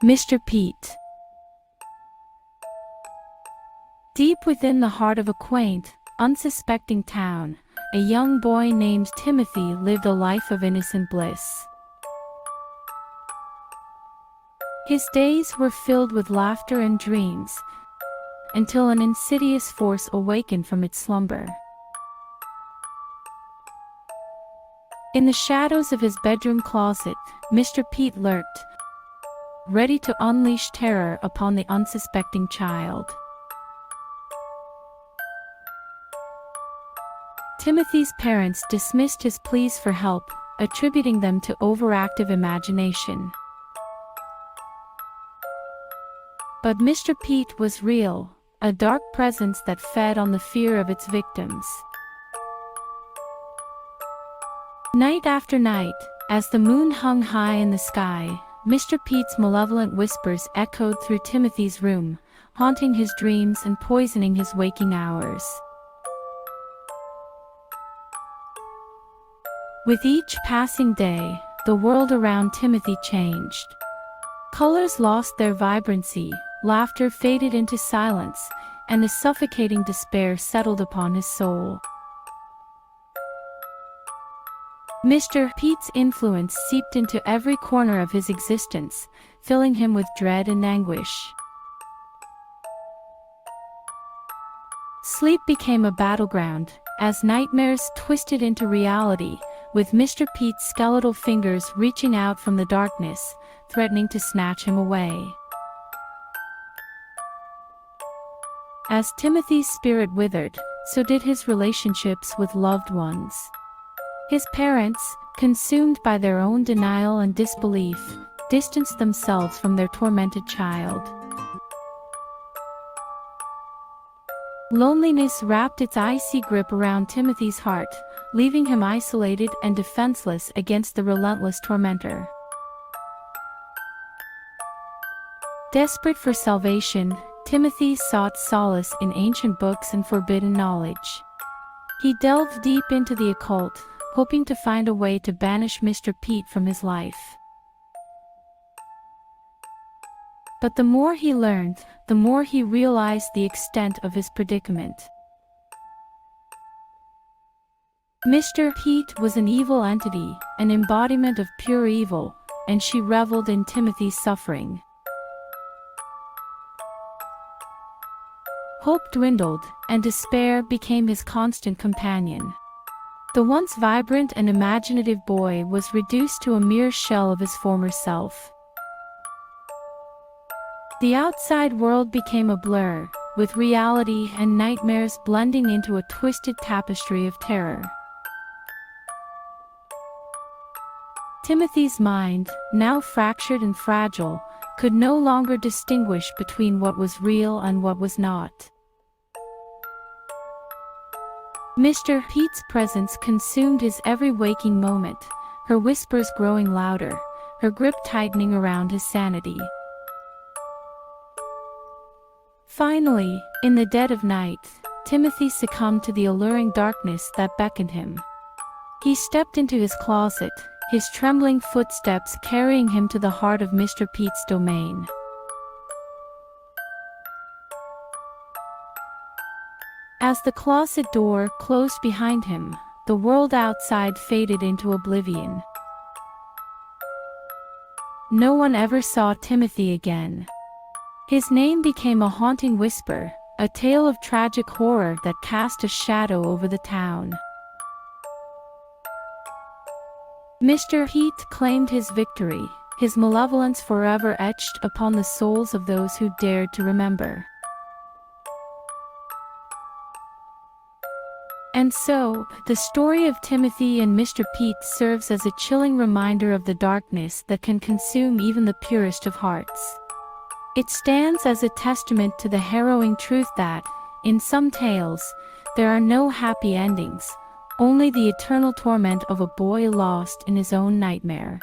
Mr. Pete. Deep within the heart of a quaint, unsuspecting town, a young boy named Timothy lived a life of innocent bliss. His days were filled with laughter and dreams, until an insidious force awakened from its slumber. In the shadows of his bedroom closet, Mr. Pete lurked, ready to unleash terror upon the unsuspecting child. Timothy's parents dismissed his pleas for help, attributing them to overactive imagination. But Mr. Pete was real, a dark presence that fed on the fear of its victims. Night after night, as the moon hung high in the sky, Mr. Pete's malevolent whispers echoed through Timothy's room, haunting his dreams and poisoning his waking hours. With each passing day, the world around Timothy changed. Colors lost their vibrancy, laughter faded into silence, and a suffocating despair settled upon his soul. Mr. Pete's influence seeped into every corner of his existence, filling him with dread and anguish. Sleep became a battleground, as nightmares twisted into reality, with Mr. Pete's skeletal fingers reaching out from the darkness, threatening to snatch him away. As Timothy's spirit withered, so did his relationships with loved ones. His parents, consumed by their own denial and disbelief, distanced themselves from their tormented child. Loneliness wrapped its icy grip around Timothy's heart, leaving him isolated and defenseless against the relentless tormentor. Desperate for salvation, Timothy sought solace in ancient books and forbidden knowledge. He delved deep into the occult, hoping to find a way to banish Mr. Pete from his life. But the more he learned, the more he realized the extent of his predicament. Mr. Pete was an evil entity, an embodiment of pure evil, and she reveled in Timothy's suffering. Hope dwindled, and despair became his constant companion. The once vibrant and imaginative boy was reduced to a mere shell of his former self. The outside world became a blur, with reality and nightmares blending into a twisted tapestry of terror. Timothy's mind, now fractured and fragile, could no longer distinguish between what was real and what was not. Mr. Pete's presence consumed his every waking moment, her whispers growing louder, her grip tightening around his sanity. Finally, in the dead of night, Timothy succumbed to the alluring darkness that beckoned him. He stepped into his closet, his trembling footsteps carrying him to the heart of Mr. Pete's domain. As the closet door closed behind him, the world outside faded into oblivion. No one ever saw Timothy again. His name became a haunting whisper, a tale of tragic horror that cast a shadow over the town. Mr. Pete claimed his victory, his malevolence forever etched upon the souls of those who dared to remember. And so, the story of Timothy and Mr. Pete serves as a chilling reminder of the darkness that can consume even the purest of hearts. It stands as a testament to the harrowing truth that, in some tales, there are no happy endings, only the eternal torment of a boy lost in his own nightmare.